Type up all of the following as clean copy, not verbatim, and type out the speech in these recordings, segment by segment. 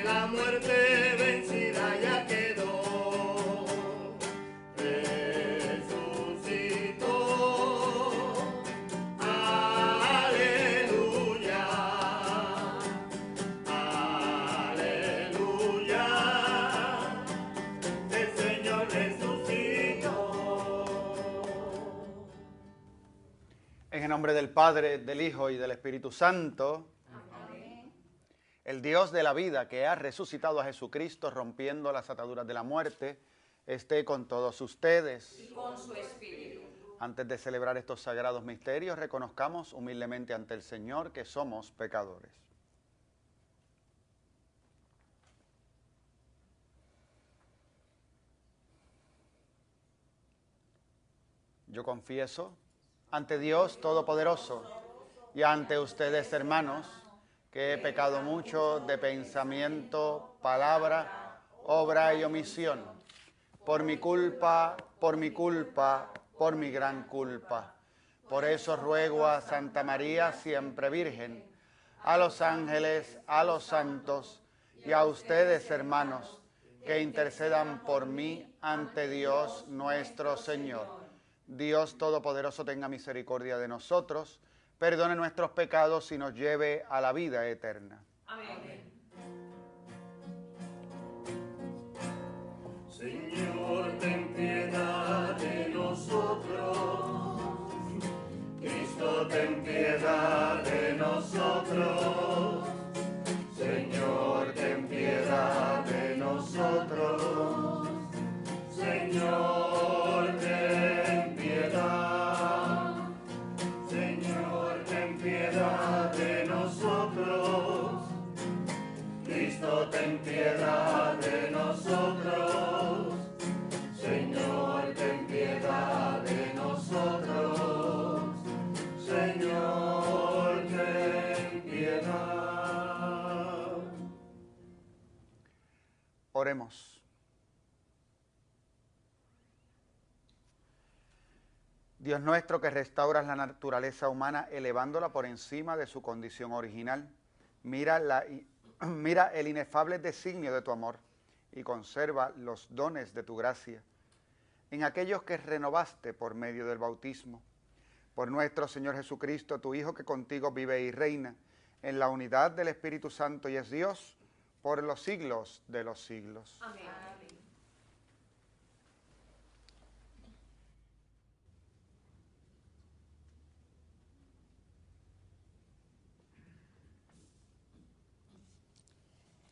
la muerte vencida ya quedó. Resucitó. Aleluya. Aleluya. El Señor resucitó. En el nombre del Padre, del Hijo y del Espíritu Santo. Amén. El Dios de la vida que ha resucitado a Jesucristo rompiendo las ataduras de la muerte, esté con todos ustedes. Y con su espíritu. Antes de celebrar estos sagrados misterios, reconozcamos humildemente ante el Señor que somos pecadores. Yo confieso ante Dios Todopoderoso y ante ustedes, hermanos, que he pecado mucho de pensamiento, palabra, obra y omisión, por mi culpa, por mi gran culpa. Por eso ruego a Santa María, siempre Virgen, a los ángeles, a los santos y a ustedes, hermanos, que intercedan por mí ante Dios nuestro Señor. Dios Todopoderoso tenga misericordia de nosotros, perdone nuestros pecados y nos lleve a la vida eterna. Amén. Señor, ten piedad de nosotros. Cristo, ten piedad de nosotros. Señor, ten piedad de nosotros. Señor, ten piedad. Señor, ten piedad de nosotros. Cristo, ten piedad de nosotros. Señor, ten piedad de nosotros. Señor, ten piedad. Oremos. Dios nuestro, que restauras la naturaleza humana elevándola por encima de su condición original, mira el inefable designio de tu amor y conserva los dones de tu gracia en aquellos que renovaste por medio del bautismo. Por nuestro Señor Jesucristo, tu Hijo, que contigo vive y reina en la unidad del Espíritu Santo y es Dios por los siglos de los siglos. Amén.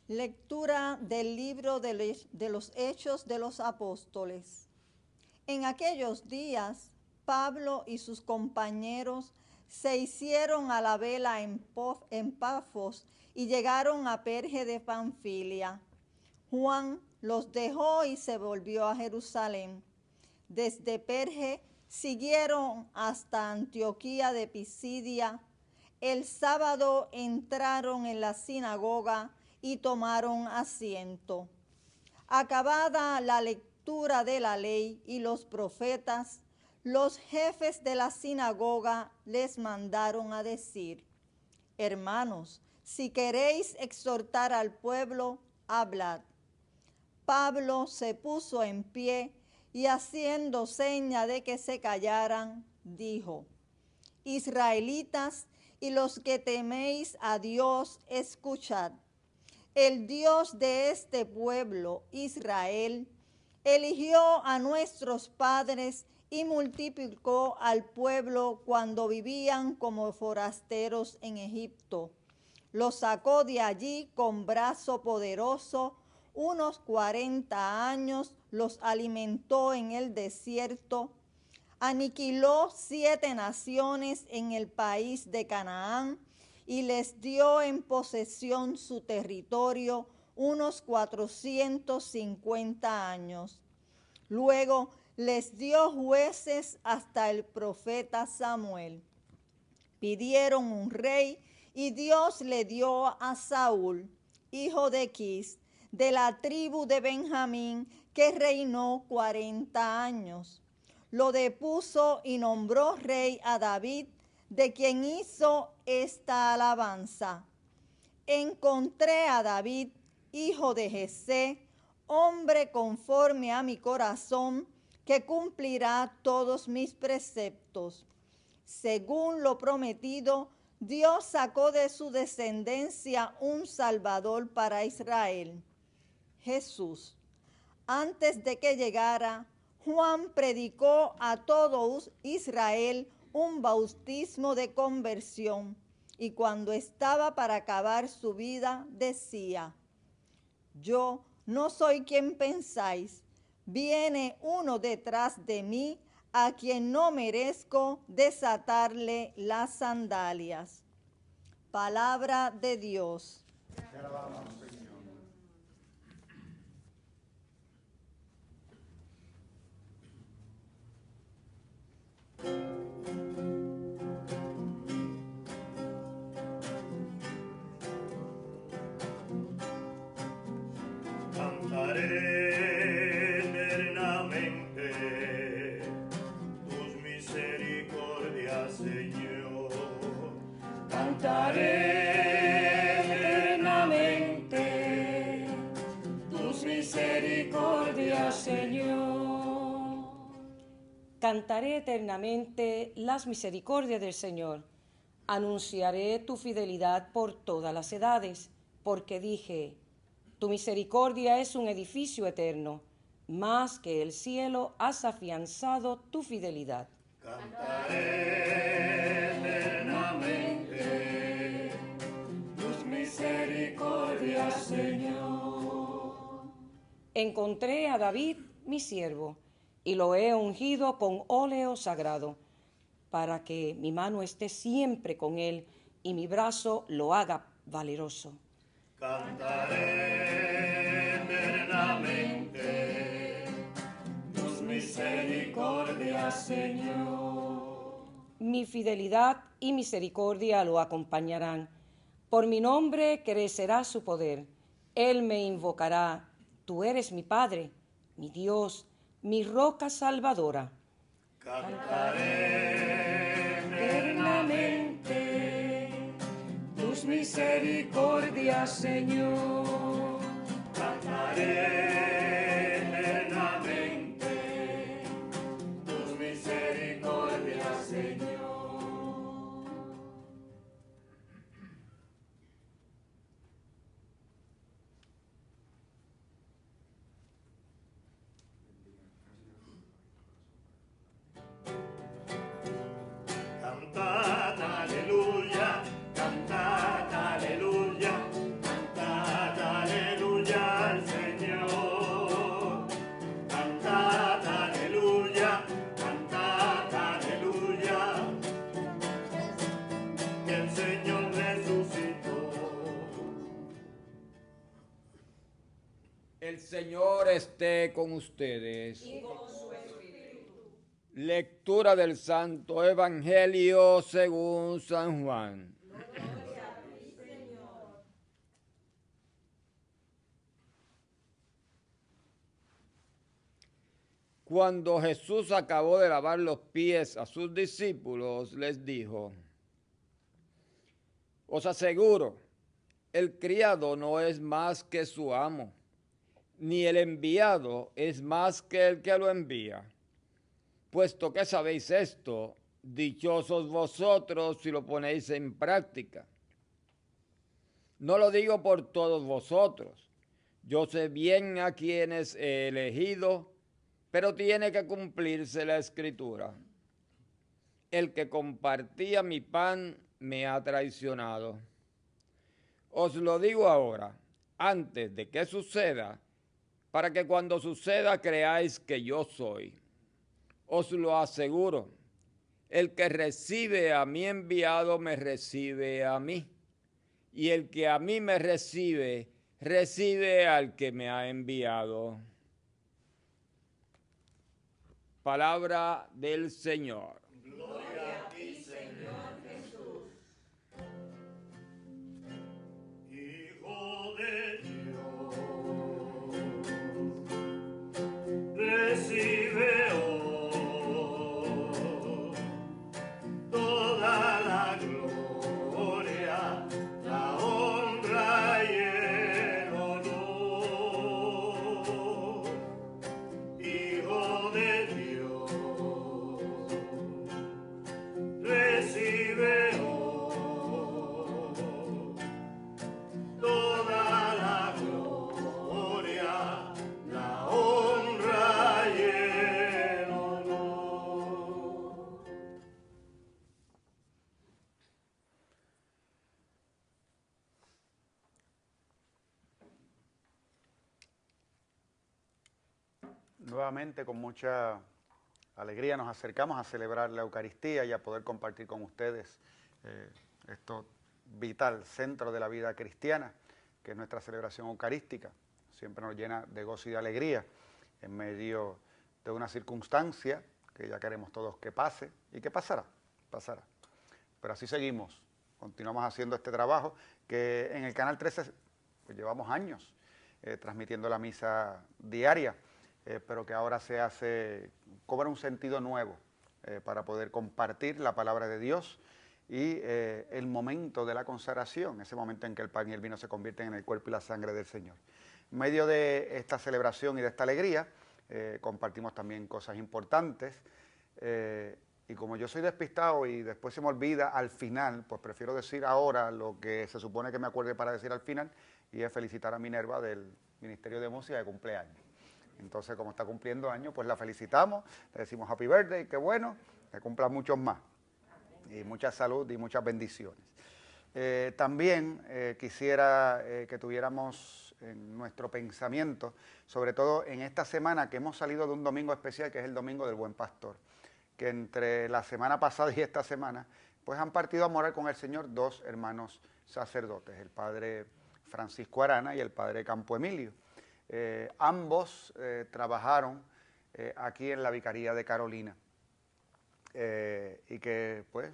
Lectura del libro de los Hechos de los Apóstoles. En aquellos días, Pablo y sus compañeros se hicieron a la vela en Pafos y llegaron a Perge de Panfilia. Juan los dejó y se volvió a Jerusalén. Desde Perge siguieron hasta Antioquía de Pisidia. El sábado entraron en la sinagoga y tomaron asiento. Acabada la lectura de la ley y los profetas, los jefes de la sinagoga les mandaron a decir: hermanos, si queréis exhortar al pueblo, hablad. Pablo se puso en pie y haciendo seña de que se callaran, dijo: israelitas y los que teméis a Dios, escuchad. El Dios de este pueblo, Israel, eligió a nuestros padres y multiplicó al pueblo cuando vivían como forasteros en Egipto. Los sacó de allí con brazo poderoso, unos 40 años los alimentó en el desierto, aniquiló 7 naciones en el país de Canaán, y les dio en posesión su territorio unos 450 años. Luego les dio jueces hasta el profeta Samuel. Pidieron un rey y Dios le dio a Saúl, hijo de Quis, de la tribu de Benjamín, que reinó 40 años. Lo depuso y nombró rey a David, de quien hizo esta alabanza: encontré a David, hijo de Jesé, hombre conforme a mi corazón, que cumplirá todos mis preceptos. Según lo prometido, Dios sacó de su descendencia un Salvador para Israel, Jesús. Antes de que llegara, Juan predicó a todo Israel un bautismo de conversión, y cuando estaba para acabar su vida, decía: yo no soy quien pensáis, viene uno detrás de mí, a quien no merezco desatarle las sandalias. Palabra de Dios. Te alabamos, Señor. Cantaré eternamente tus misericordias, Señor. Cantaré eternamente tus misericordias, Señor. Cantaré eternamente las misericordias del Señor. Anunciaré tu fidelidad por todas las edades, porque dije: tu misericordia es un edificio eterno, más que el cielo has afianzado tu fidelidad. Cantaré eternamente tus misericordias, Señor. Encontré a David, mi siervo, y lo he ungido con óleo sagrado, para que mi mano esté siempre con él y mi brazo lo haga valeroso. Cantaré eternamente tus misericordias, Señor. Mi fidelidad y misericordia lo acompañarán. Por mi nombre crecerá su poder. Él me invocará: tú eres mi Padre, mi Dios, mi roca salvadora. Cantaré eternamente tus misericordias, Señor. Cantaré eternamente tus misericordias, Señor. Cantad aleluya, cantad aleluya, cantad aleluya al Señor. Cantad aleluya, que el Señor resucitó. El Señor esté con ustedes. Lectura del Santo Evangelio según San Juan. Cuando Jesús acabó de lavar los pies a sus discípulos, les dijo: os aseguro, el criado no es más que su amo, ni el enviado es más que el que lo envía. Puesto que sabéis esto, dichosos vosotros si lo ponéis en práctica. No lo digo por todos vosotros. Yo sé bien a quienes he elegido, pero tiene que cumplirse la Escritura. El que compartía mi pan me ha traicionado. Os lo digo ahora, antes de que suceda, para que cuando suceda creáis que yo soy. Os lo aseguro, el que recibe a mi enviado me recibe a mí, y el que a mí me recibe, recibe al que me ha enviado. Palabra del Señor. Gloria a ti, Señor Jesús. Hijo de Dios, recibe hoy toda la gloria, la honra y el honor. Nuevamente, con mucha alegría, nos acercamos a celebrar la Eucaristía y a poder compartir con ustedes esto vital, centro de la vida cristiana, que es nuestra celebración eucarística. Siempre nos llena de gozo y de alegría en medio de una circunstancia que ya queremos todos que pase y que pasará. Pero así seguimos, continuamos haciendo este trabajo que en el Canal 13 pues, llevamos años transmitiendo la misa diaria, pero que ahora cobra un sentido nuevo para poder compartir la palabra de Dios y el momento de la consagración, ese momento en que el pan y el vino se convierten en el cuerpo y la sangre del Señor. En medio de esta celebración y de esta alegría, compartimos también cosas importantes, y como yo soy despistado y después se me olvida al final, pues prefiero decir ahora lo que se supone que me acuerde para decir al final, y es felicitar a Minerva del Ministerio de Música de cumpleaños. Entonces, como está cumpliendo años, pues la felicitamos, le decimos happy birthday, qué bueno, que cumpla muchos más, y mucha salud y muchas bendiciones. También quisiera que tuviéramos en nuestro pensamiento, sobre todo en esta semana que hemos salido de un domingo especial, que es el Domingo del Buen Pastor, que entre la semana pasada y esta semana, pues han partido a morar con el Señor dos hermanos sacerdotes, el padre Francisco Arana y el padre Campo Emilio. Ambos trabajaron aquí en la Vicaría de Carolina, y que, pues,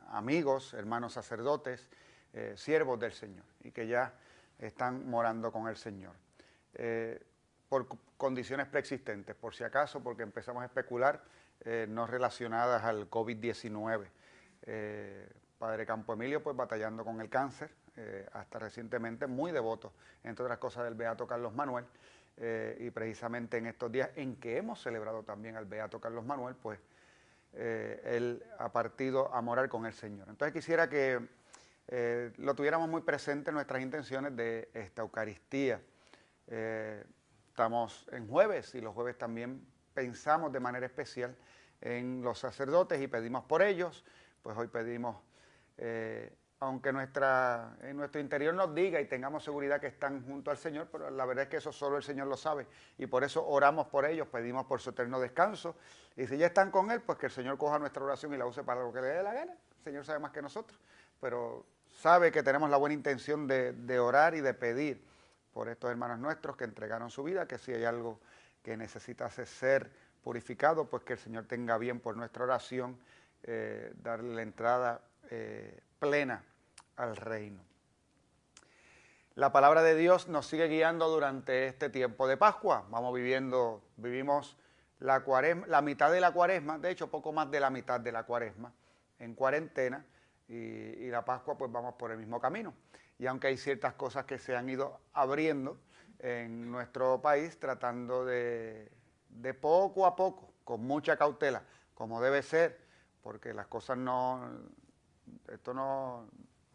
amigos, hermanos sacerdotes, siervos del Señor, y que ya están morando con el Señor. Por condiciones preexistentes, por si acaso, porque empezamos a especular, no relacionadas al COVID-19. Padre Campo Emilio, pues batallando con el cáncer, hasta recientemente muy devoto, entre otras cosas, del Beato Carlos Manuel, y precisamente en estos días en que hemos celebrado también al Beato Carlos Manuel, pues él ha partido a morar con el Señor. Entonces quisiera que lo tuviéramos muy presente en nuestras intenciones de esta Eucaristía. Estamos en jueves y los jueves también pensamos de manera especial en los sacerdotes y pedimos por ellos. Pues hoy pedimos, aunque en nuestro interior nos diga y tengamos seguridad que están junto al Señor, pero la verdad es que eso solo el Señor lo sabe, y por eso oramos por ellos, pedimos por su eterno descanso, y si ya están con Él, pues que el Señor coja nuestra oración y la use para lo que le dé la gana. El Señor sabe más que nosotros, pero sabe que tenemos la buena intención de orar y de pedir por estos hermanos nuestros que entregaron su vida, que si hay algo que necesita ser purificado, pues que el Señor tenga bien por nuestra oración, darle la entrada plena al reino. La palabra de Dios nos sigue guiando durante este tiempo de Pascua. Vivimos la mitad de la Cuaresma, de hecho poco más de la mitad de la Cuaresma, en cuarentena, y la Pascua pues vamos por el mismo camino. Y aunque hay ciertas cosas que se han ido abriendo en nuestro país, tratando de poco a poco, con mucha cautela, como debe ser, porque las cosas esto no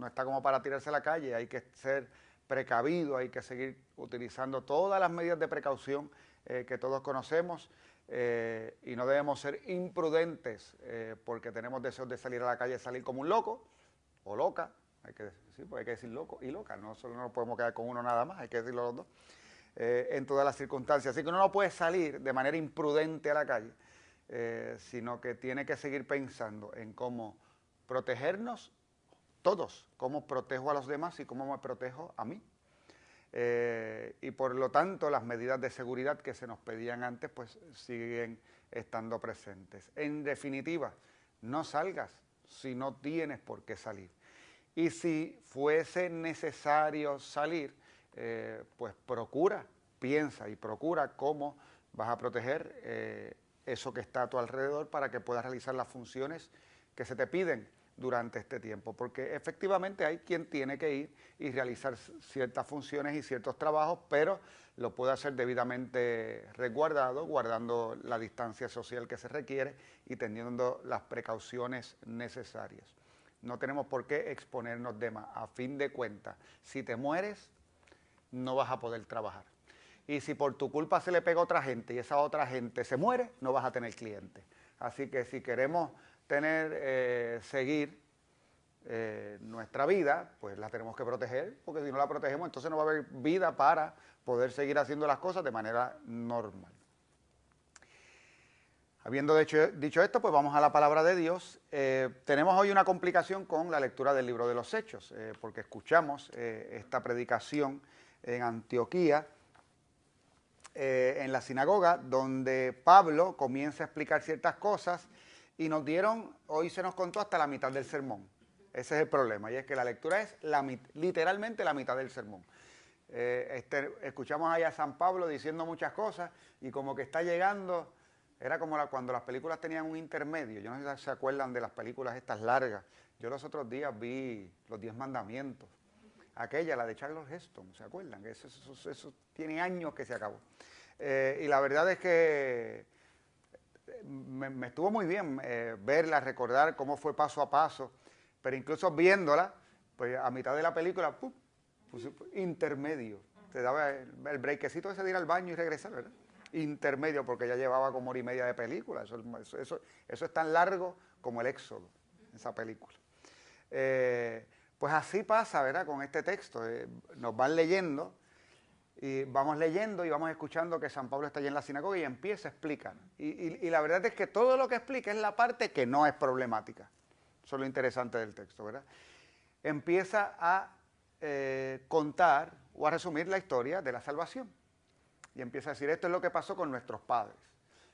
está como para tirarse a la calle, hay que ser precavido, hay que seguir utilizando todas las medidas de precaución que todos conocemos, y no debemos ser imprudentes porque tenemos deseos de salir a la calle, salir como un loco o loca, hay que decir loco y loca, no solo nos podemos quedar con uno nada más, hay que decirlo los dos, en todas las circunstancias. Así que uno no puede salir de manera imprudente a la calle, sino que tiene que seguir pensando en cómo protegernos todos, cómo protejo a los demás y cómo me protejo a mí. Y por lo tanto las medidas de seguridad que se nos pedían antes pues siguen estando presentes. En definitiva, no salgas si no tienes por qué salir. Y si fuese necesario salir, pues piensa y procura cómo vas a proteger eso que está a tu alrededor para que puedas realizar las funciones que se te piden durante este tiempo, porque efectivamente hay quien tiene que ir y realizar ciertas funciones y ciertos trabajos, pero lo puede hacer debidamente resguardado, guardando la distancia social que se requiere y teniendo las precauciones necesarias. No tenemos por qué exponernos de más. A fin de cuentas, si te mueres, no vas a poder trabajar. Y si por tu culpa se le pega a otra gente y esa otra gente se muere, no vas a tener clientes. Así que si queremos seguir nuestra vida, pues la tenemos que proteger, porque si no la protegemos, entonces no va a haber vida para poder seguir haciendo las cosas de manera normal. Habiendo dicho esto, pues vamos a la palabra de Dios. Tenemos hoy una complicación con la lectura del libro de los Hechos, porque escuchamos esta predicación en Antioquía, en la sinagoga, donde Pablo comienza a explicar ciertas cosas y hoy se nos contó hasta la mitad del sermón. Ese es el problema, y es que la lectura es literalmente la mitad del sermón. Escuchamos ahí a San Pablo diciendo muchas cosas y como que está llegando, era como cuando las películas tenían un intermedio. Yo no sé si se acuerdan de las películas estas largas. Yo los otros días vi Los 10 Mandamientos, aquella, la de Charlton Heston, ¿se acuerdan? Que eso tiene años que se acabó. Y la verdad es que me estuvo muy bien verla, recordar cómo fue paso a paso, pero incluso viéndola, pues a mitad de la película, ¡pum!, pues, intermedio. Te daba el breakcito ese de ir al baño y regresar, ¿verdad? Intermedio, porque ya llevaba como 1 hora y media de película. Eso es tan largo como el Éxodo, esa película. Pues así pasa, ¿verdad?, con este texto. Nos van leyendo y vamos escuchando que San Pablo está allí en la sinagoga y empieza a explicar. Y la verdad es que todo lo que explica es la parte que no es problemática. Eso es lo interesante del texto, ¿verdad? Empieza a contar o a resumir la historia de la salvación. Y empieza a decir, esto es lo que pasó con nuestros padres.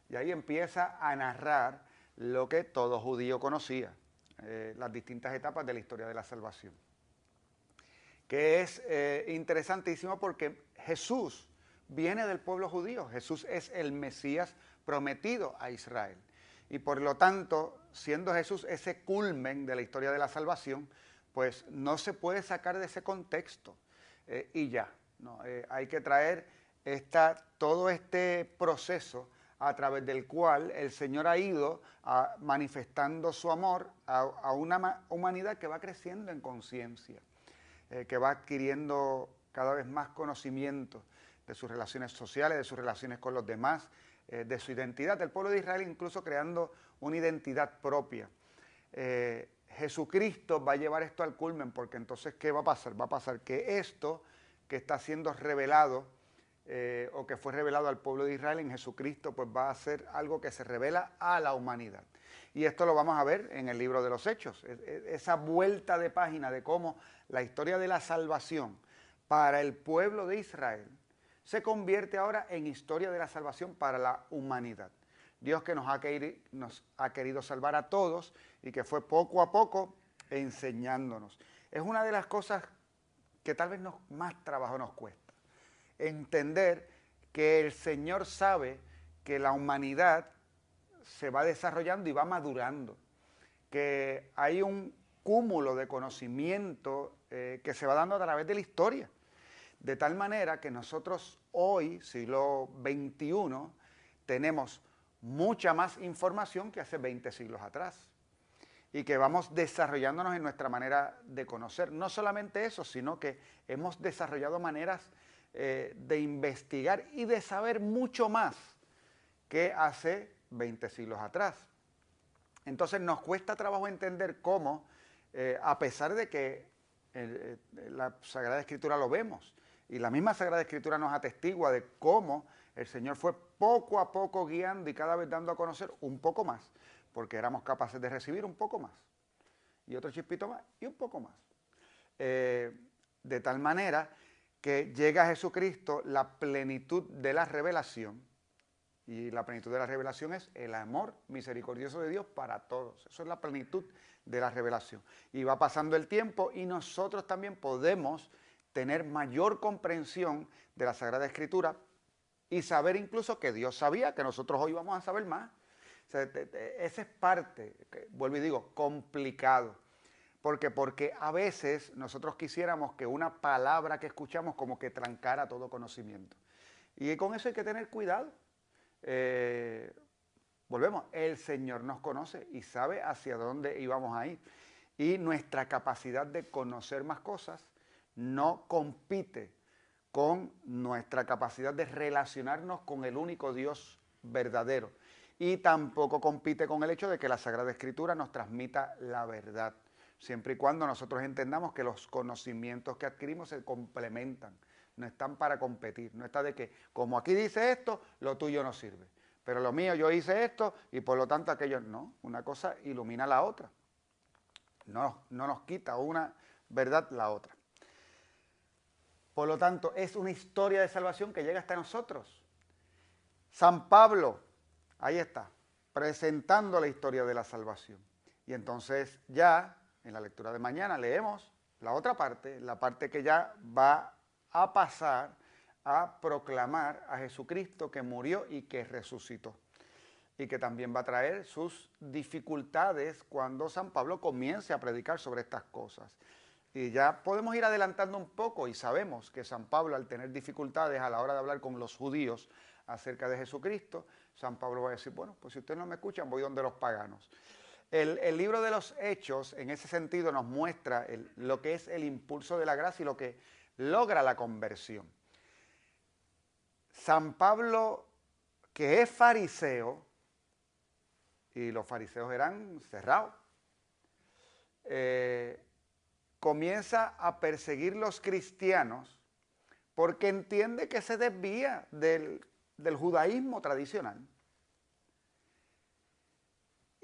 Y ahí empieza a narrar lo que todo judío conocía, las distintas etapas de la historia de la salvación. Que es interesantísimo porque Jesús viene del pueblo judío. Jesús es el Mesías prometido a Israel. Y por lo tanto, siendo Jesús ese culmen de la historia de la salvación, pues no se puede sacar de ese contexto y ya. ¿No? Hay que traer todo este proceso a través del cual el Señor ha ido manifestando su amor a una humanidad que va creciendo en conciencia, que va adquiriendo cada vez más conocimiento de sus relaciones sociales, de sus relaciones con los demás, de su identidad. El pueblo de Israel incluso creando una identidad propia. Jesucristo va a llevar esto al culmen, porque entonces, ¿qué va a pasar? Va a pasar que esto que está siendo revelado, o que fue revelado al pueblo de Israel en Jesucristo, pues va a ser algo que se revela a la humanidad. Y esto lo vamos a ver en el libro de los Hechos, esa vuelta de página de cómo la historia de la salvación para el pueblo de Israel se convierte ahora en historia de la salvación para la humanidad. Dios que nos ha querido salvar a todos y que fue poco a poco enseñándonos. Es una de las cosas que tal vez más trabajo nos cuesta. Entender que el Señor sabe que la humanidad se va desarrollando y va madurando, que hay un cúmulo de conocimiento que se va dando a través de la historia, de tal manera que nosotros hoy, siglo XXI, tenemos mucha más información que hace 20 siglos atrás y que vamos desarrollándonos en nuestra manera de conocer. No solamente eso, sino que hemos desarrollado maneras de investigar y de saber mucho más que hace 20 siglos atrás. Entonces nos cuesta trabajo entender cómo, a pesar de que la Sagrada Escritura lo vemos, y la misma Sagrada Escritura nos atestigua de cómo el Señor fue poco a poco guiando y cada vez dando a conocer un poco más, porque éramos capaces de recibir un poco más, y otro chispito más, y un poco más. De tal manera que llega a Jesucristo la plenitud de la revelación, y la plenitud de la revelación es el amor misericordioso de Dios para todos. Eso es la plenitud de la revelación. Y va pasando el tiempo y nosotros también podemos tener mayor comprensión de la Sagrada Escritura y saber incluso que Dios sabía que nosotros hoy vamos a saber más. O sea, esa es parte, vuelvo y digo, complicado. Porque a veces nosotros quisiéramos que una palabra que escuchamos como que trancara todo conocimiento. Y con eso hay que tener cuidado. Volvemos, el Señor nos conoce y sabe hacia dónde íbamos a ir. Y nuestra capacidad de conocer más cosas no compite con nuestra capacidad de relacionarnos con el único Dios verdadero. Y tampoco compite con el hecho de que la Sagrada Escritura nos transmita la verdad, siempre y cuando nosotros entendamos que los conocimientos que adquirimos se complementan, no están para competir, no está de que, como aquí dice esto, lo tuyo no sirve. pero lo mío, yo hice esto y por lo tanto aquello no. Una cosa ilumina la otra. No nos quita una verdad la otra. Por lo tanto, es una historia de salvación que llega hasta nosotros. San Pablo, ahí está, presentando la historia de la salvación. Y entonces ya, en la lectura de mañana, leemos la otra parte, la parte que ya va a pasar a proclamar a Jesucristo que murió y que resucitó. Y que también va a traer sus dificultades cuando San Pablo comience a predicar sobre estas cosas. Y ya podemos ir adelantando un poco y sabemos que San Pablo, al tener dificultades a la hora de hablar con los judíos acerca de Jesucristo, San Pablo va a decir, bueno, pues si ustedes no me escuchan, voy donde los paganos. El libro de los Hechos, en ese sentido, nos muestra lo que es el impulso de la gracia y lo que logra la conversión. San Pablo, que es fariseo, y los fariseos eran cerrados, comienza a perseguir los cristianos porque entiende que se desvía del judaísmo tradicional.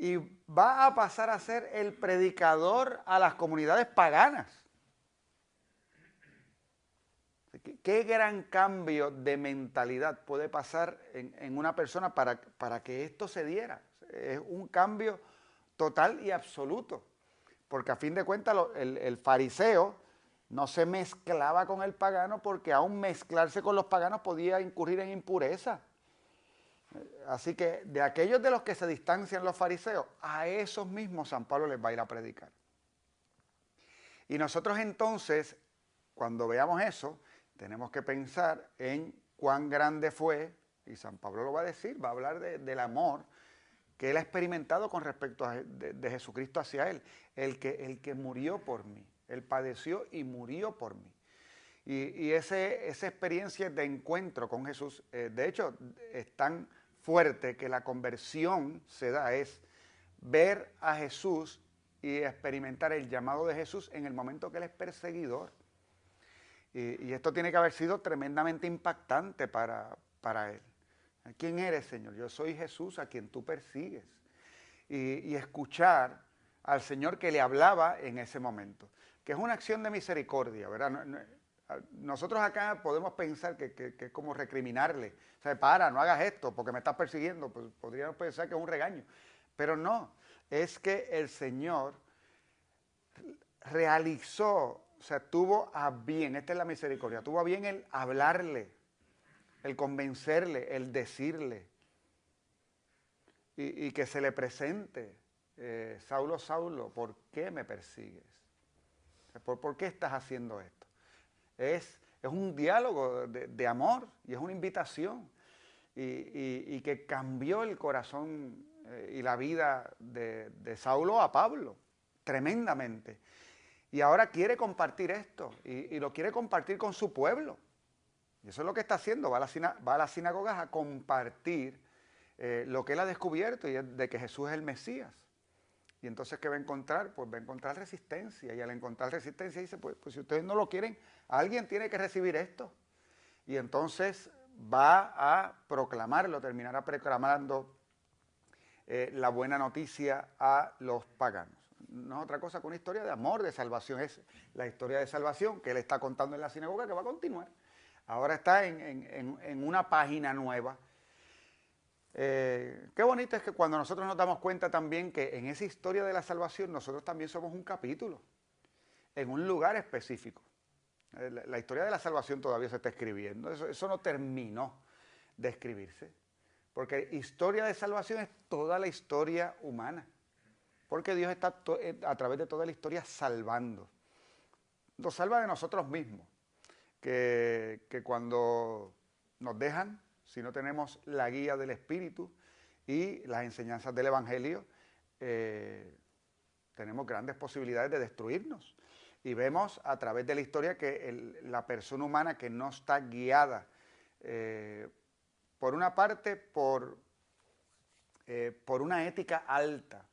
Y va a pasar a ser el predicador a las comunidades paganas. ¿Qué gran cambio de mentalidad puede pasar en una persona para que esto se diera? Es un cambio total y absoluto. Porque a fin de cuentas el fariseo no se mezclaba con el pagano porque aún mezclarse con los paganos podía incurrir en impureza. Así que de aquellos de los que se distancian los fariseos, a esos mismos San Pablo les va a ir a predicar. Y nosotros entonces, cuando veamos eso, tenemos que pensar en cuán grande fue, y San Pablo lo va a decir, va a hablar del amor que él ha experimentado con respecto de Jesucristo hacia él, el que murió por mí, él padeció y murió por mí. Y esa experiencia de encuentro con Jesús, de hecho, es tan fuerte que la conversión se da, es ver a Jesús y experimentar el llamado de Jesús en el momento que él es perseguidor. Y esto tiene que haber sido tremendamente impactante para él. ¿Quién eres, Señor? Yo soy Jesús a quien tú persigues. Y escuchar al Señor que le hablaba en ese momento, que es una acción de misericordia, ¿verdad? Nosotros acá podemos pensar que es como recriminarle. O sea, para, no hagas esto porque me estás persiguiendo. Pues podríamos pensar que es un regaño. Pero no, es que el Señor realizó, o sea, tuvo a bien, esta es la misericordia, tuvo a bien el hablarle, el convencerle, el decirle, y que se le presente, Saulo, Saulo, ¿por qué me persigues? ¿Por qué estás haciendo esto? Es un diálogo de amor y es una invitación, y que cambió el corazón y la vida de Saulo a Pablo, tremendamente. Y ahora quiere compartir esto, y lo quiere compartir con su pueblo. Y eso es lo que está haciendo, va a las sinagogas a compartir lo que él ha descubierto, y es de que Jesús es el Mesías. Y entonces, ¿qué va a encontrar? Pues va a encontrar resistencia, y al encontrar resistencia dice, pues si ustedes no lo quieren, alguien tiene que recibir esto. Y entonces va a proclamarlo, terminará proclamando la buena noticia a los paganos. No es otra cosa que una historia de amor, de salvación. Es la historia de salvación que él está contando en la sinagoga, que va a continuar. Ahora está en una página nueva. Qué bonito es que cuando nosotros nos damos cuenta también que en esa historia de la salvación nosotros también somos un capítulo, en un lugar específico. La historia de la salvación todavía se está escribiendo, eso no terminó de escribirse, porque historia de salvación es toda la historia humana, porque Dios está a través de toda la historia salvando. Nos salva de nosotros mismos, que cuando nos dejan, si no tenemos la guía del Espíritu y las enseñanzas del Evangelio, tenemos grandes posibilidades de destruirnos. Y vemos a través de la historia que la persona humana que no está guiada, por una parte, por una ética alta,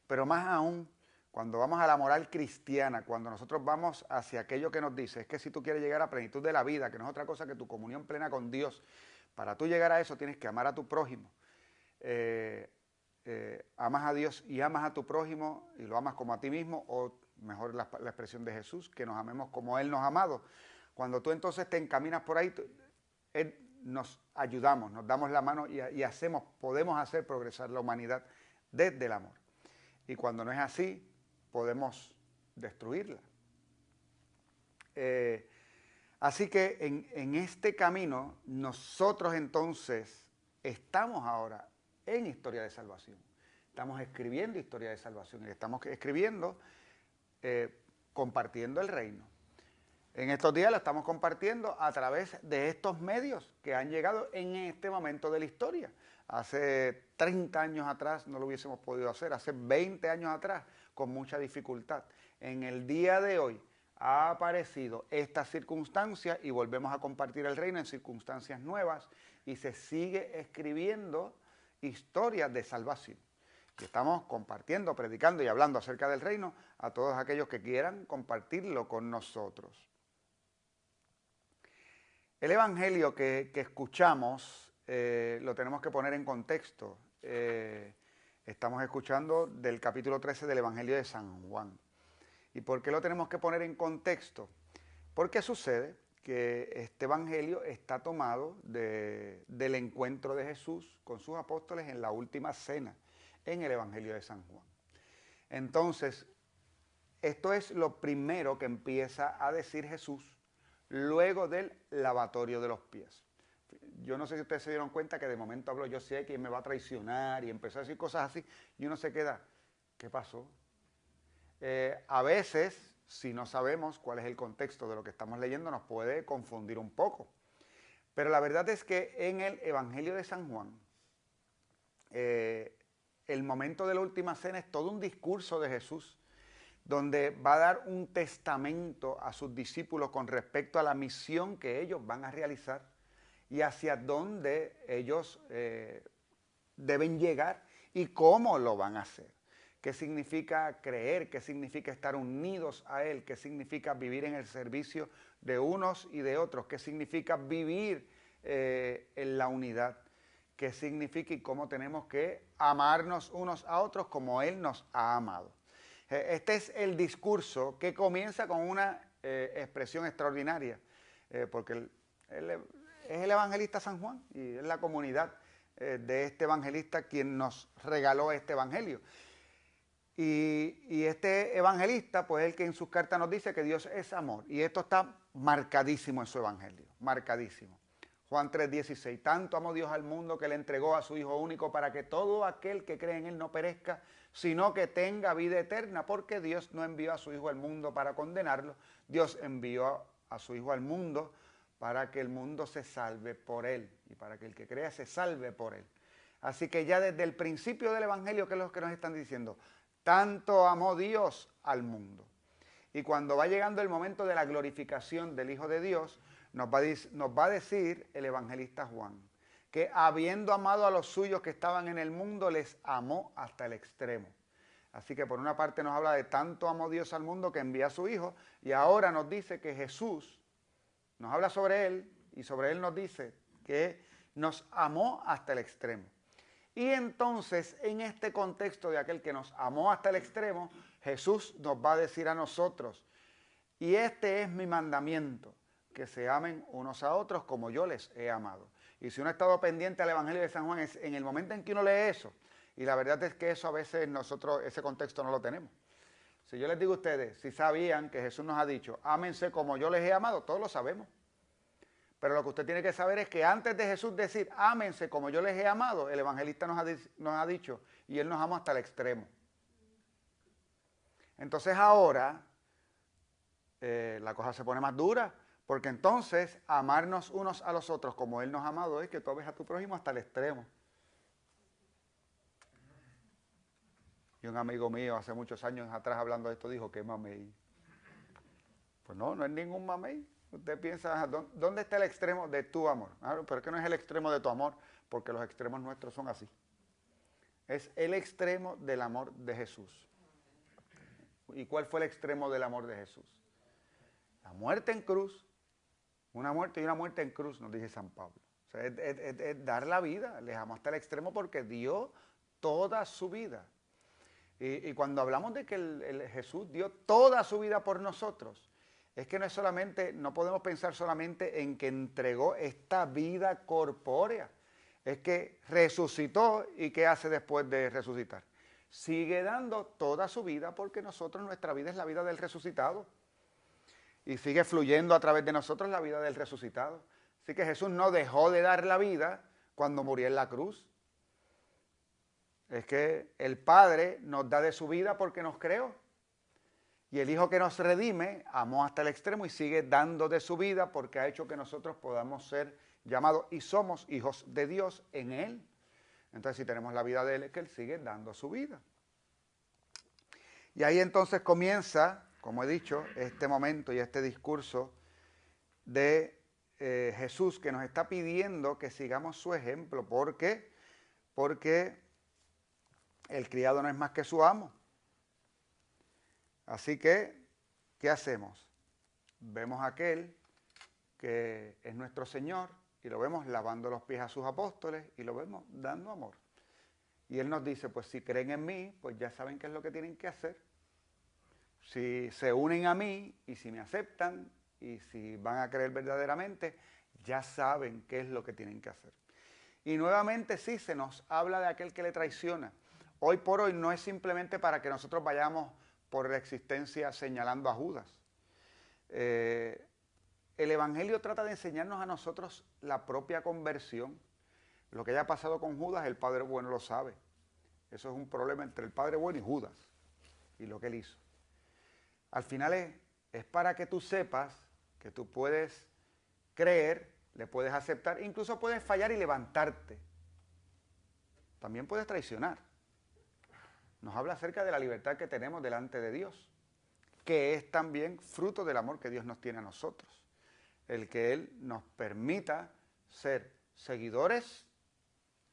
pero más aún, cuando vamos a la moral cristiana, cuando nosotros vamos hacia aquello que nos dice, es que si tú quieres llegar a plenitud de la vida, que no es otra cosa que tu comunión plena con Dios, para tú llegar a eso tienes que amar a tu prójimo. amas a Dios y amas a tu prójimo y lo amas como a ti mismo, o mejor la expresión de Jesús, que nos amemos como Él nos ha amado. Cuando tú entonces te encaminas por ahí, nos ayudamos, nos damos la mano y podemos hacer progresar la humanidad desde el amor. Y cuando no es así, podemos destruirla. Así que en este camino, nosotros entonces estamos ahora en historia de salvación. Estamos escribiendo historia de salvación y estamos escribiendo compartiendo el reino. En estos días lo estamos compartiendo a través de estos medios que han llegado en este momento de la historia. Hace 30 años atrás no lo hubiésemos podido hacer, hace 20 años atrás con mucha dificultad. En el día de hoy ha aparecido esta circunstancia y volvemos a compartir el reino en circunstancias nuevas y se sigue escribiendo historias de salvación. Y estamos compartiendo, predicando y hablando acerca del reino a todos aquellos que quieran compartirlo con nosotros. El evangelio que escuchamos lo tenemos que poner en contexto. Estamos escuchando del capítulo 13 del Evangelio de San Juan. ¿Y por qué lo tenemos que poner en contexto? Porque sucede que este evangelio está tomado del encuentro de Jesús con sus apóstoles en la última cena, en el Evangelio de San Juan. Entonces, esto es lo primero que empieza a decir Jesús luego del lavatorio de los pies. Yo no sé si ustedes se dieron cuenta que de momento habló, yo sé quién me va a traicionar, y empezó a decir cosas así, y uno se queda, ¿qué pasó? A veces, si no sabemos cuál es el contexto de lo que estamos leyendo, nos puede confundir un poco. Pero la verdad es que en el Evangelio de San Juan, el momento de la última cena es todo un discurso de Jesús, donde va a dar un testamento a sus discípulos con respecto a la misión que ellos van a realizar y hacia dónde ellos deben llegar y cómo lo van a hacer. ¿Qué significa creer? ¿Qué significa estar unidos a Él? ¿Qué significa vivir en el servicio de unos y de otros? ¿Qué significa vivir en la unidad? ¿Qué significa y cómo tenemos que amarnos unos a otros como Él nos ha amado? Este es el discurso que comienza con una expresión extraordinaria, porque él es el evangelista San Juan y es la comunidad de este evangelista quien nos regaló este evangelio. Y este evangelista, pues el que en sus cartas nos dice que Dios es amor. Y esto está marcadísimo en su evangelio, marcadísimo. Juan 3:16, tanto amó Dios al mundo que le entregó a su Hijo único para que todo aquel que cree en Él no perezca, sino que tenga vida eterna, porque Dios no envió a su Hijo al mundo para condenarlo, Dios envió a su Hijo al mundo para que el mundo se salve por Él y para que el que crea se salve por Él. Así que ya desde el principio del evangelio, ¿qué es lo que nos están diciendo? Tanto amó Dios al mundo. Y cuando va llegando el momento de la glorificación del Hijo de Dios, nos va a decir el evangelista Juan, que habiendo amado a los suyos que estaban en el mundo, les amó hasta el extremo. Así que por una parte nos habla de tanto amó Dios al mundo que envía a su Hijo, y ahora nos dice que Jesús nos habla sobre Él, y sobre Él nos dice que nos amó hasta el extremo. Y entonces, en este contexto de aquel que nos amó hasta el extremo, Jesús nos va a decir a nosotros, y este es mi mandamiento, que se amen unos a otros como yo les he amado. Y si uno ha estado pendiente al Evangelio de San Juan, es en el momento en que uno lee eso, y la verdad es que eso a veces nosotros, ese contexto no lo tenemos. Si yo les digo a ustedes, si sabían que Jesús nos ha dicho, ámense como yo les he amado, todos lo sabemos. Pero lo que usted tiene que saber es que antes de Jesús decir, ámense como yo les he amado, el evangelista nos ha dicho, y Él nos ama hasta el extremo. Entonces ahora, la cosa se pone más dura, porque entonces amarnos unos a los otros como Él nos ha amado es que tú ames a tu prójimo hasta el extremo. Y un amigo mío hace muchos años atrás hablando de esto dijo, ¿qué mamey? Pues no, no es ningún mamey. Usted piensa, ¿dónde está el extremo de tu amor? Pero es que no es el extremo de tu amor, porque los extremos nuestros son así. Es el extremo del amor de Jesús. ¿Y cuál fue el extremo del amor de Jesús? La muerte en cruz. Una muerte y una muerte en cruz, nos dice San Pablo. sea, es dar la vida, les amó hasta el extremo porque dio toda su vida. Y cuando hablamos de que Jesús dio toda su vida por nosotros, es que no es solamente, no podemos pensar solamente en que entregó esta vida corpórea, es que resucitó y ¿qué hace después de resucitar? Sigue dando toda su vida porque nosotros, nuestra vida es la vida del resucitado y sigue fluyendo a través de nosotros la vida del resucitado. Así que Jesús no dejó de dar la vida cuando murió en la cruz. Es que el Padre nos da de su vida porque nos creó. Y el Hijo que nos redime amó hasta el extremo y sigue dando de su vida porque ha hecho que nosotros podamos ser llamados y somos hijos de Dios en Él. Entonces, si tenemos la vida de Él, es que Él sigue dando su vida. Y ahí entonces comienza, como he dicho, este momento y este discurso de Jesús que nos está pidiendo que sigamos su ejemplo. ¿Por qué? Porque el criado no es más que su amo. Así que, ¿qué hacemos? Vemos a aquel que es nuestro Señor y lo vemos lavando los pies a sus apóstoles y lo vemos dando amor. Y Él nos dice, pues si creen en mí, pues ya saben qué es lo que tienen que hacer. Si se unen a mí y si me aceptan y si van a creer verdaderamente, ya saben qué es lo que tienen que hacer. Y nuevamente sí, se nos habla de aquel que le traiciona. Hoy por hoy no es simplemente para que nosotros vayamos por la existencia señalando a Judas. El Evangelio trata de enseñarnos a nosotros la propia conversión. Lo que haya pasado con Judas, el Padre Bueno lo sabe. Eso es un problema entre el Padre Bueno y Judas y lo que él hizo. Al final es para que tú sepas que tú puedes creer, le puedes aceptar, incluso puedes fallar y levantarte. También puedes traicionar. Nos habla acerca de la libertad que tenemos delante de Dios, que es también fruto del amor que Dios nos tiene a nosotros. El que Él nos permita ser seguidores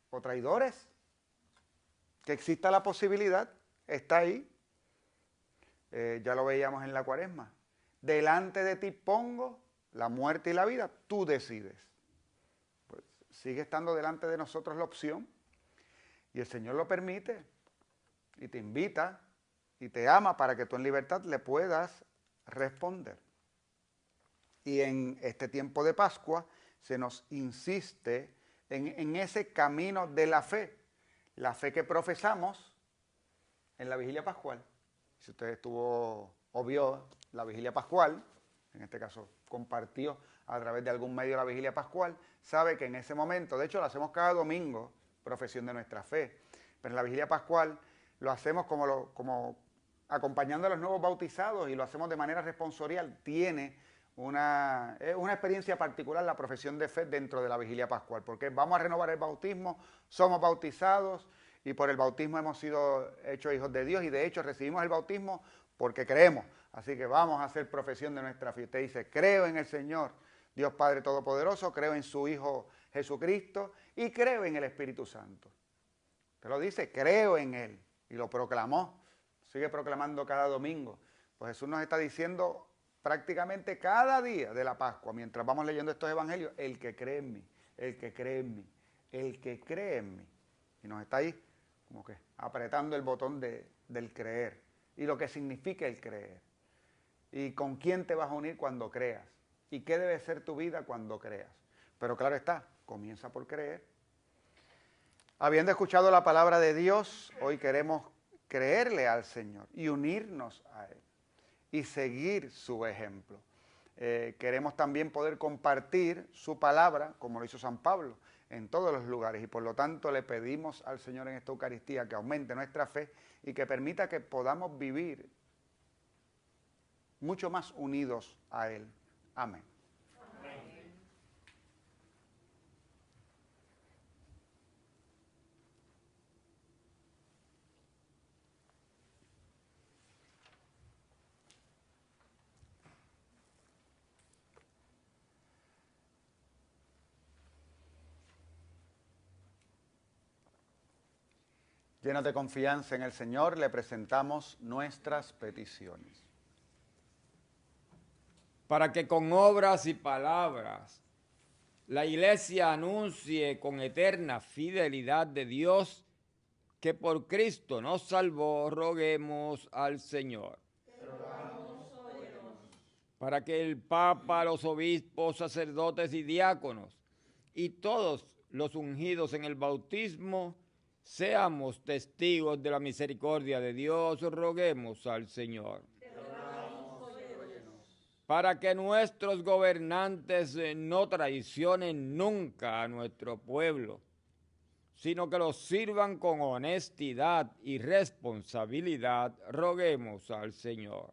o traidores, que exista la posibilidad, está ahí. Ya lo veíamos en la Cuaresma. Delante de ti pongo la muerte y la vida, tú decides. Pues sigue estando delante de nosotros la opción y el Señor lo permite. Y te invita y te ama para que tú en libertad le puedas responder. Y en este tiempo de Pascua se nos insiste en ese camino de la fe que profesamos en la vigilia pascual. Si usted estuvo o vio la vigilia pascual, en este caso compartió a través de algún medio la vigilia pascual, sabe que en ese momento, de hecho lo hacemos cada domingo, profesión de nuestra fe, pero en la vigilia pascual lo hacemos como acompañando a los nuevos bautizados y lo hacemos de manera responsorial. Tiene una experiencia particular la profesión de fe dentro de la vigilia pascual, porque vamos a renovar el bautismo, somos bautizados y por el bautismo hemos sido hechos hijos de Dios y de hecho recibimos el bautismo porque creemos. Así que vamos a hacer profesión de nuestra fe. Usted dice, creo en el Señor, Dios Padre Todopoderoso, creo en su Hijo Jesucristo y creo en el Espíritu Santo. Usted lo dice, creo en Él. Y lo proclamó, sigue proclamando cada domingo. Pues Jesús nos está diciendo prácticamente cada día de la Pascua, mientras vamos leyendo estos evangelios, el que cree en mí, el que cree en mí, el que cree en mí. Y nos está ahí como que apretando el botón del creer y lo que significa el creer. Y con quién te vas a unir cuando creas. Y qué debe ser tu vida cuando creas. Pero claro está, comienza por creer. Habiendo escuchado la palabra de Dios, hoy queremos creerle al Señor y unirnos a Él y seguir su ejemplo. Queremos también poder compartir su palabra, como lo hizo San Pablo, en todos los lugares. Y por lo tanto le pedimos al Señor en esta Eucaristía que aumente nuestra fe y que permita que podamos vivir mucho más unidos a Él. Amén. Llenos de confianza en el Señor, le presentamos nuestras peticiones. Para que con obras y palabras la Iglesia anuncie con eterna fidelidad de Dios que por Cristo nos salvó, roguemos al Señor. Para que el Papa, los obispos, sacerdotes y diáconos y todos los ungidos en el bautismo seamos testigos de la misericordia de Dios, roguemos al Señor. Para que nuestros gobernantes no traicionen nunca a nuestro pueblo, sino que los sirvan con honestidad y responsabilidad, roguemos al Señor.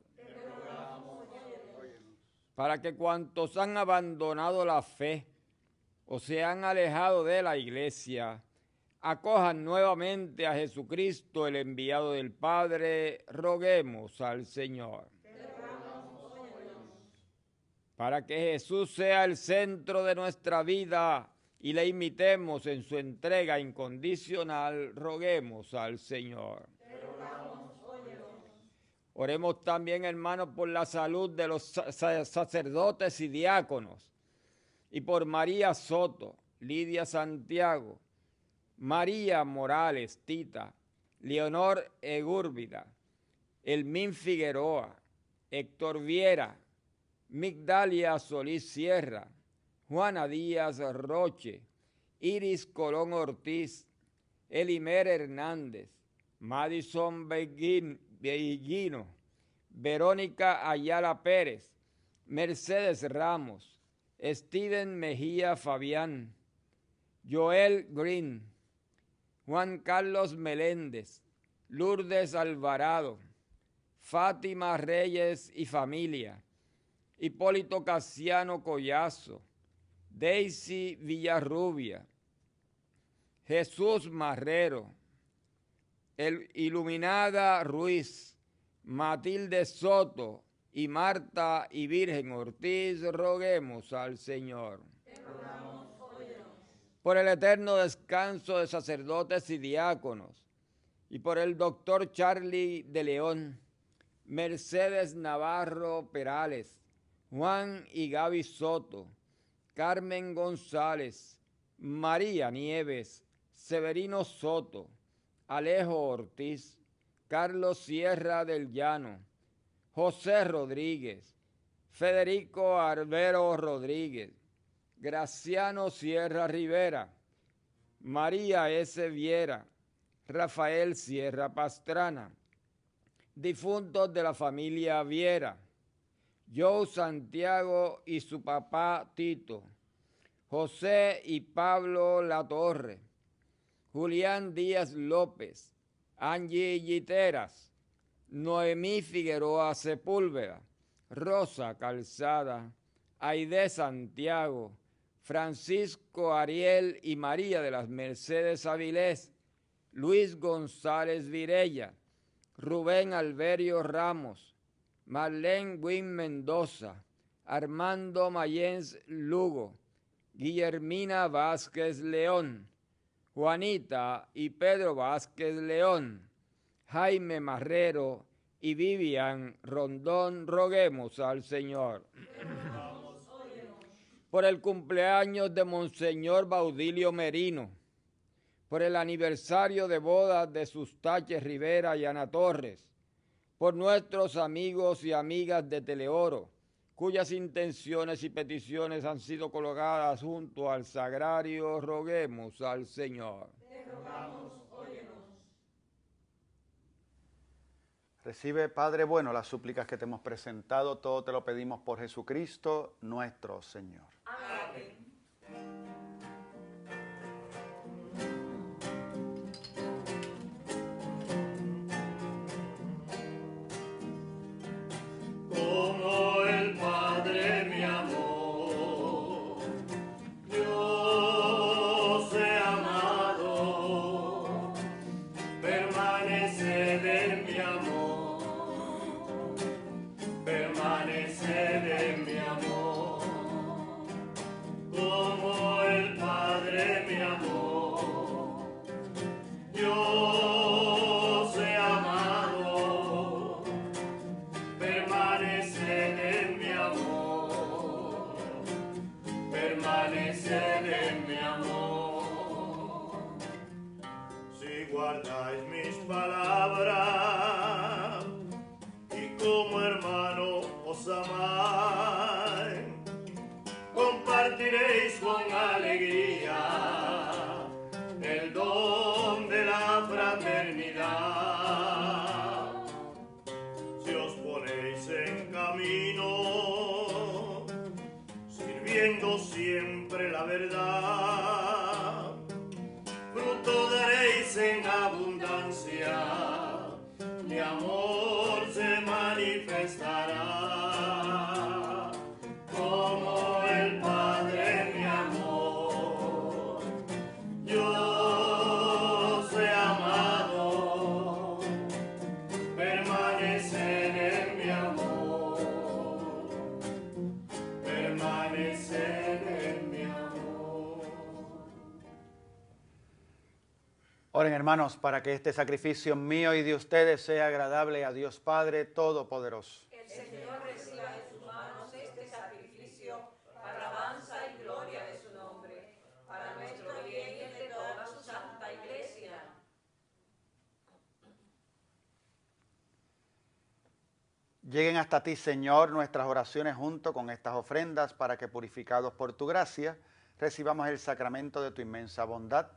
Para que cuantos han abandonado la fe o se han alejado de la Iglesia, acojan nuevamente a Jesucristo, el enviado del Padre, roguemos al Señor. Para que Jesús sea el centro de nuestra vida y le imitemos en su entrega incondicional, roguemos al Señor. Oremos también, hermanos, por la salud de los sacerdotes y diáconos, y por María Soto, Lidia Santiago, María Morales Tita, Leonor Egúrbida, Elmín Figueroa, Héctor Viera, Migdalia Solís Sierra, Juana Díaz Roche, Iris Colón Ortiz, Elimer Hernández, Madison Beguino, Verónica Ayala Pérez, Mercedes Ramos, Steven Mejía Fabián, Joel Green, Juan Carlos Meléndez, Lourdes Alvarado, Fátima Reyes y familia, Hipólito Casiano Collazo, Daisy Villarrubia, Jesús Marrero, Iluminada Ruiz, Matilde Soto y Marta y Virgen Ortiz, roguemos al Señor. Por el eterno descanso de sacerdotes y diáconos, y por el doctor Charlie de León, Mercedes Navarro Perales, Juan y Gaby Soto, Carmen González, María Nieves, Severino Soto, Alejo Ortiz, Carlos Sierra del Llano, José Rodríguez, Federico Arbero Rodríguez, Graciano Sierra Rivera, María S. Viera, Rafael Sierra Pastrana, difuntos de la familia Viera, Joe Santiago y su papá Tito, José y Pablo Latorre, Julián Díaz López, Angie Yiteras, Noemí Figueroa Sepúlveda, Rosa Calzada, Aide Santiago, Francisco Ariel y María de las Mercedes Avilés, Luis González Virella, Rubén Alberio Ramos, Marlene Win Mendoza, Armando Mayens Lugo, Guillermina Vázquez León, Juanita y Pedro Vázquez León, Jaime Marrero y Vivian Rondón, roguemos al Señor. Por el cumpleaños de Monseñor Baudilio Merino, por el aniversario de bodas de Sustache Rivera y Ana Torres, por nuestros amigos y amigas de Teleoro, cuyas intenciones y peticiones han sido colocadas junto al sagrario, roguemos al Señor. Te rogamos, óyenos. Recibe, Padre bueno, las súplicas que te hemos presentado, todo te lo pedimos por Jesucristo, nuestro Señor. Amén. Como el Padre me amó, yo he amado, permaneced en mi amor, permaneced en mi amor. guardáis mis palabras y como hermano os amáis, compartiréis con alegría el don de la fraternidad. Si os ponéis en camino, sirviendo siempre la verdad, fruto daréis en abundancia, mi amor se manifestará. Como el Padre mi amor, yo os he amado, permanecer en mi amor, permanecer en mi amor. Oren, hermanos, para que este sacrificio mío y de ustedes sea agradable a Dios Padre Todopoderoso. El Señor reciba de sus manos este sacrificio para alabanza y gloria de su nombre, para nuestro bien y el de toda su santa iglesia. Lleguen hasta ti, Señor, nuestras oraciones junto con estas ofrendas, para que, purificados por tu gracia, recibamos el sacramento de tu inmensa bondad.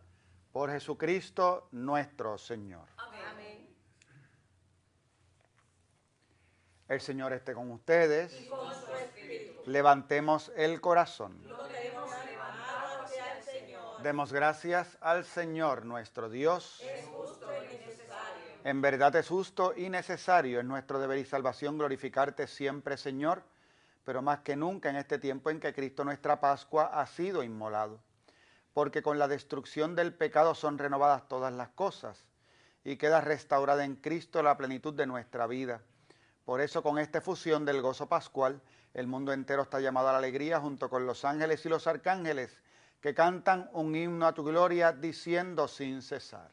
Por Jesucristo nuestro Señor. Amén. El Señor esté con ustedes. Y con su espíritu. Levantemos el corazón. Lo tenemos levantado hacia el Señor. Demos gracias al Señor nuestro Dios. Es justo y necesario. En verdad es justo y necesario, es nuestro deber y salvación glorificarte siempre, Señor, pero más que nunca en este tiempo en que Cristo nuestra Pascua ha sido inmolado. Porque con la destrucción del pecado son renovadas todas las cosas y queda restaurada en Cristo la plenitud de nuestra vida. Por eso, con esta efusión del gozo pascual, el mundo entero está llamado a la alegría junto con los ángeles y los arcángeles que cantan un himno a tu gloria diciendo sin cesar.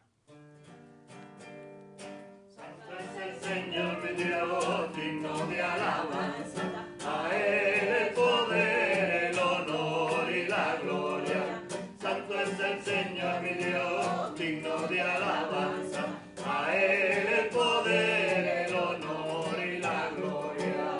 Santo es el Señor mi Dios, digno de alabanza, a Él el poder, el honor y la gloria. Santo es el Señor mi Dios, digno de alabanza, a Él el poder, el honor y la gloria.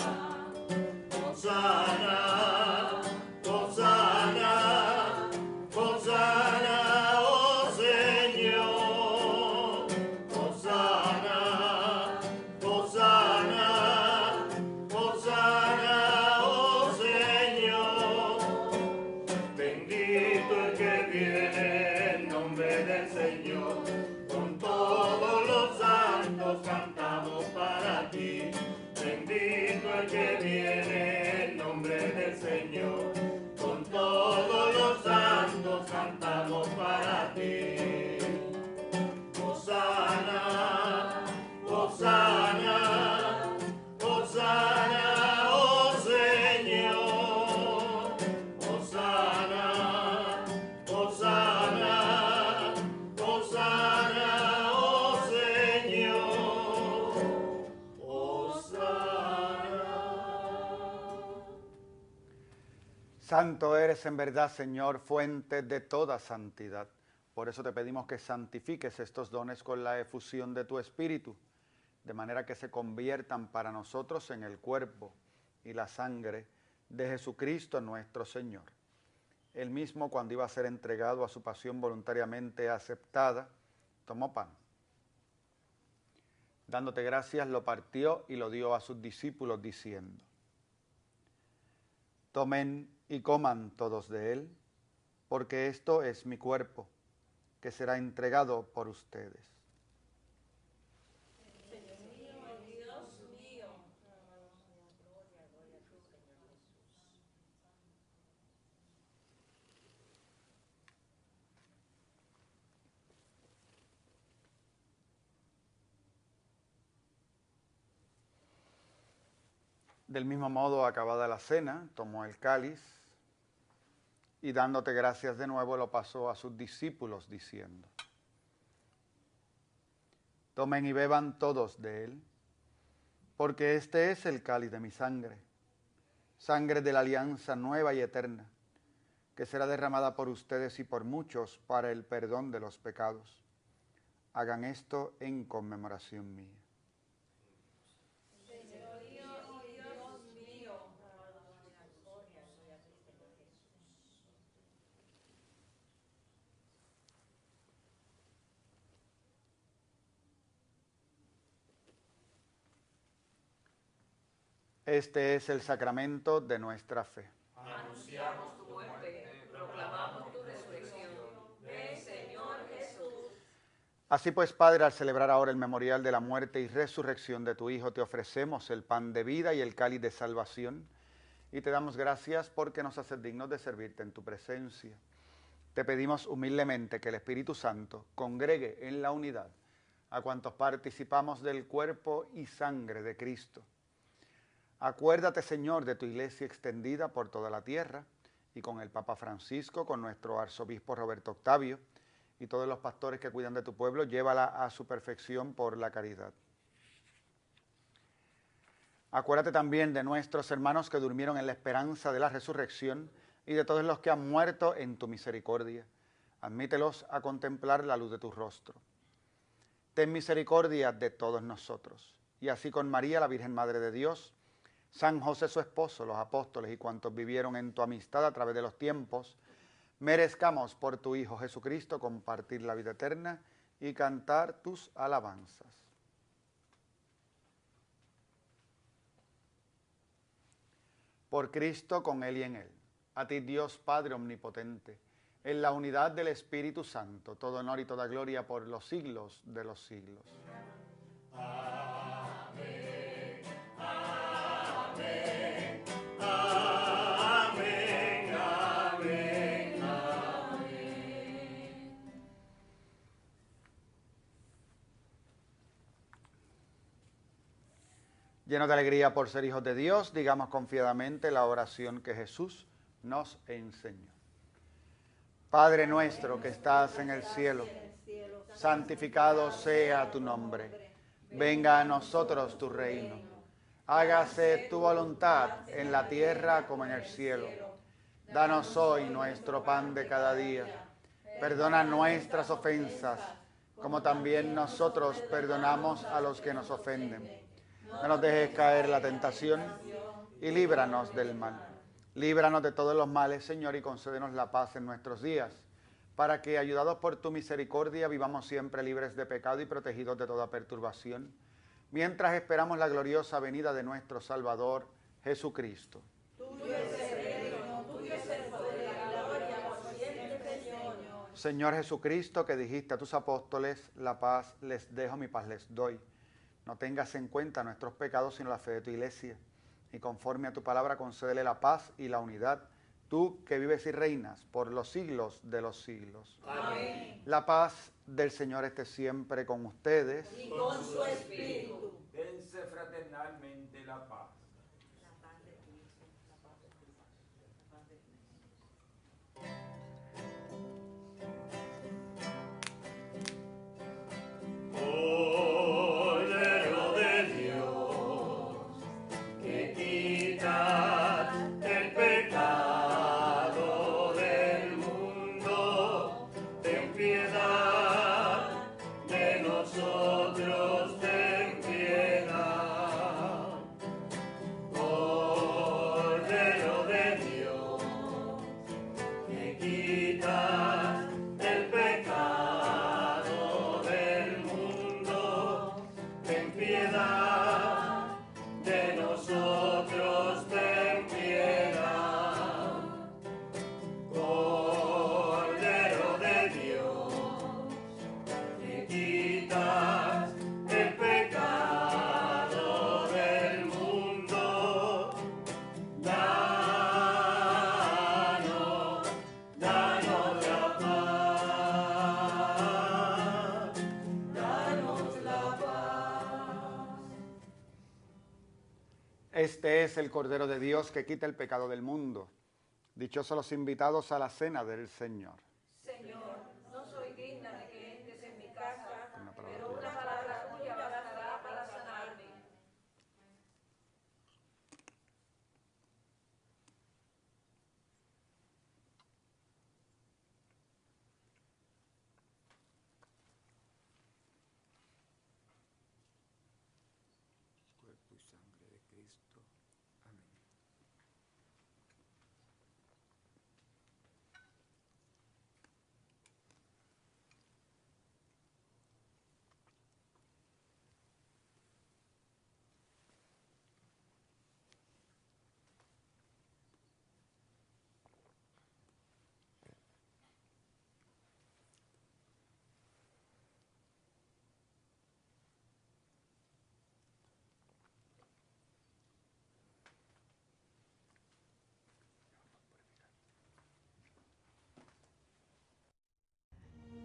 Hosana, Hosana, Hosana, oh Señor. Hosana, Hosana, Hosana, oh Señor. Bendito el que viene en nombre del Señor. Con todos los santos cantamos para ti. Bendito el que viene en nombre del Señor. Con todos los santos cantamos para ti. Hosana, Hosana, Hosana, oh Señor. Hosana, Hosana, Hosana, oh Señor. Hosana. Santo eres en verdad, Señor, fuente de toda santidad. Por eso te pedimos que santifiques estos dones con la efusión de tu Espíritu, de manera que se conviertan para nosotros en el cuerpo y la sangre de Jesucristo nuestro Señor. Él mismo, cuando iba a ser entregado a su pasión voluntariamente aceptada, tomó pan. Dándote gracias, lo partió y lo dio a sus discípulos, diciendo: tomen y coman todos de él, porque esto es mi cuerpo, que será entregado por ustedes. Del mismo modo, acabada la cena, tomó el cáliz y dándote gracias de nuevo lo pasó a sus discípulos diciendo: tomen y beban todos de él, porque este es el cáliz de mi sangre, sangre de la alianza nueva y eterna, que será derramada por ustedes y por muchos para el perdón de los pecados. Hagan esto en conmemoración mía. Este es el sacramento de nuestra fe. Anunciamos tu muerte, proclamamos tu resurrección. Ven, Señor Jesús. Así pues, Padre, al celebrar ahora el memorial de la muerte y resurrección de tu Hijo, te ofrecemos el pan de vida y el cáliz de salvación, y te damos gracias porque nos haces dignos de servirte en tu presencia. Te pedimos humildemente que el Espíritu Santo congregue en la unidad a cuantos participamos del cuerpo y sangre de Cristo. Acuérdate, Señor, de tu iglesia extendida por toda la tierra, y con el Papa Francisco, con nuestro arzobispo Roberto Octavio, y todos los pastores que cuidan de tu pueblo, llévala a su perfección por la caridad. Acuérdate también de nuestros hermanos que durmieron en la esperanza de la resurrección, y de todos los que han muerto en tu misericordia. Admítelos a contemplar la luz de tu rostro. Ten misericordia de todos nosotros, y así con María, la Virgen Madre de Dios, San José su esposo, los apóstoles y cuantos vivieron en tu amistad a través de los tiempos, merezcamos por tu Hijo Jesucristo compartir la vida eterna y cantar tus alabanzas. Por Cristo, con Él y en Él, a ti Dios Padre Omnipotente, en la unidad del Espíritu Santo, todo honor y toda gloria por los siglos de los siglos. Llenos de alegría por ser hijos de Dios, digamos confiadamente la oración que Jesús nos enseñó. Padre nuestro que estás en el cielo, santificado sea tu nombre. Venga a nosotros tu reino. Hágase tu voluntad en la tierra como en el cielo. Danos hoy nuestro pan de cada día. Perdona nuestras ofensas, como también nosotros perdonamos a los que nos ofenden. No nos dejes caer en la tentación y líbranos del mal. Líbranos de todos los males, Señor, y concédenos la paz en nuestros días, para que, ayudados por tu misericordia, vivamos siempre libres de pecado y protegidos de toda perturbación, mientras esperamos la gloriosa venida de nuestro Salvador, Jesucristo. Tuyo es el reino, tuyo es el poder, la gloria por siempre, Señor. Señor Jesucristo, que dijiste a tus apóstoles, la paz les dejo, mi paz les doy. No tengas en cuenta nuestros pecados, sino la fe de tu iglesia. Y conforme a tu palabra, concédele la paz y la unidad, tú que vives y reinas por los siglos de los siglos. Amén. La paz del Señor esté siempre con ustedes. Y con su espíritu. Dense fraternalmente la paz. Cordero de Dios, que quitas el pecado del mundo, ten piedad de nosotros, ten piedad. Cordero de Dios, que quitas el pecado del mundo, ten piedad de nosotros, ten piedad. Cordero de Dios, que quitas el pecado del mundo, danos la paz, danos la paz. Este es el Cordero de Dios que quita el pecado del mundo. Dichosos los invitados a la cena del Señor. Señor, no soy digna de que entres en mi casa, Una palabra pero tuya. una palabra tuya bastará para sanarme.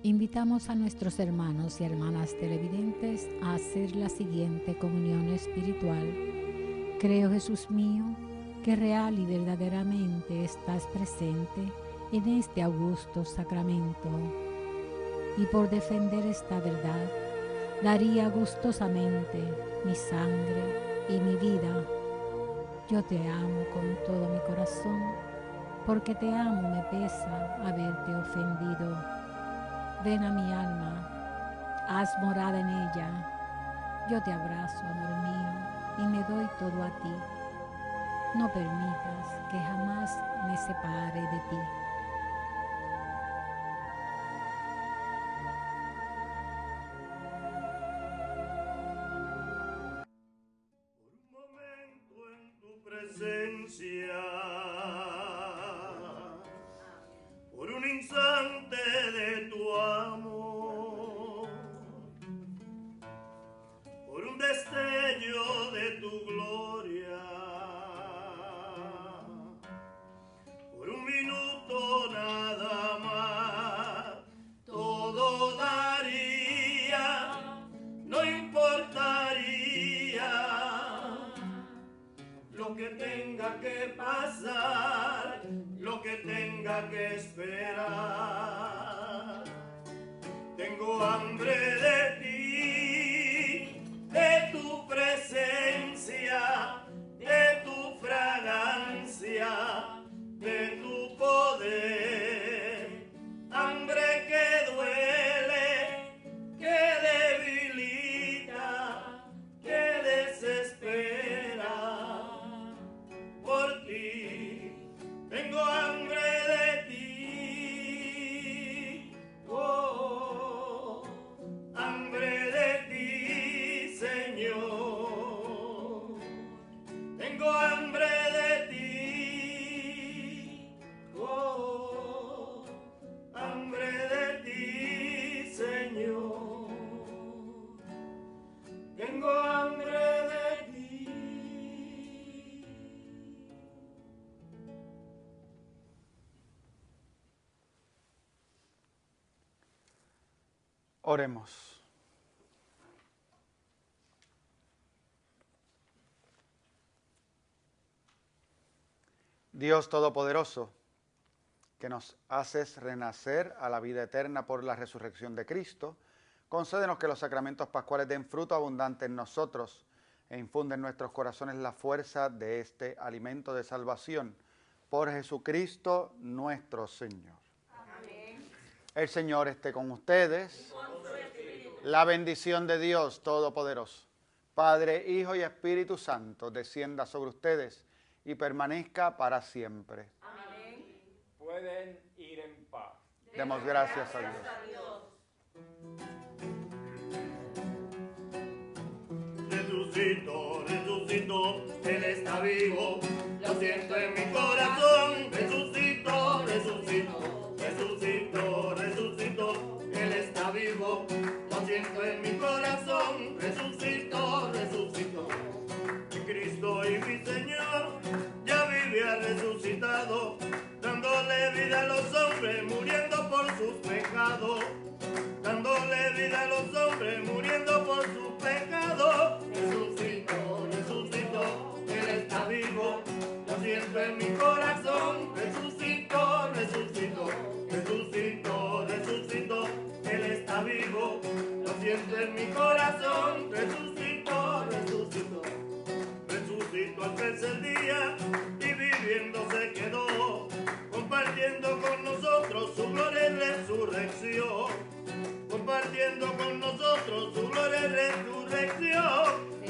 Invitamos a nuestros hermanos y hermanas televidentes a hacer la siguiente comunión espiritual. Creo, Jesús mío, que real y verdaderamente estás presente en este augusto sacramento. Y por defender esta verdad, daría gustosamente mi sangre y mi vida. Yo te amo con todo mi corazón, porque te amo me pesa haberte ofendido. Ven a mi alma, haz morada en ella. Yo te abrazo, amor mío, y me doy todo a ti. No permitas que jamás me separe de ti. Por un momento en tu presencia, por un instante de tu amor, por un destello de tu gloria, por un minuto nada más, todo daría, no importaría lo que tenga que pasar, lo que tenga que esperar. Tengo hambre de ti, de tu presencia, de tu fragancia, de tu poder. Hambre que duele, que debilita, que desespera. Por ti tengo hambre de ti, oh, hambre de ti, Señor. Tengo hambre de ti, oh, hambre de ti, Señor. Tengo hambre de ti. Oremos. Dios Todopoderoso, que nos haces renacer a la vida eterna por la resurrección de Cristo, concédenos que los sacramentos pascuales den fruto abundante en nosotros e infunden en nuestros corazones la fuerza de este alimento de salvación. Por Jesucristo nuestro Señor. Amén. El Señor esté con ustedes. La bendición de Dios Todopoderoso, Padre, Hijo y Espíritu Santo, descienda sobre ustedes y permanezca para siempre. Amén. Pueden ir en paz. Demos gracias a Dios. Resucitó, resucitó, Él está vivo, lo siento en mi corazón. Resucitó, resucitó, resucitó, resucitó, Él está vivo, lo siento en mi corazón. Resucitó, resucitó, mi Cristo y mi Señor, ya vivía resucitado, dándole vida a los hombres, muriendo por sus pecados. Dándole vida a los hombres, muriendo por sus pecados. Resucitó, resucitó, Él está vivo, lo siento en mi corazón. Resucitó, resucitó, resucitó, resucitó, Él está vivo, lo siento en mi corazón. Resucitó, resucitó, resucitó al tercer día y viviendo se quedó, compartiendo con nosotros su gloria y resurrección. Compartiendo con nosotros su gloria y resurrección.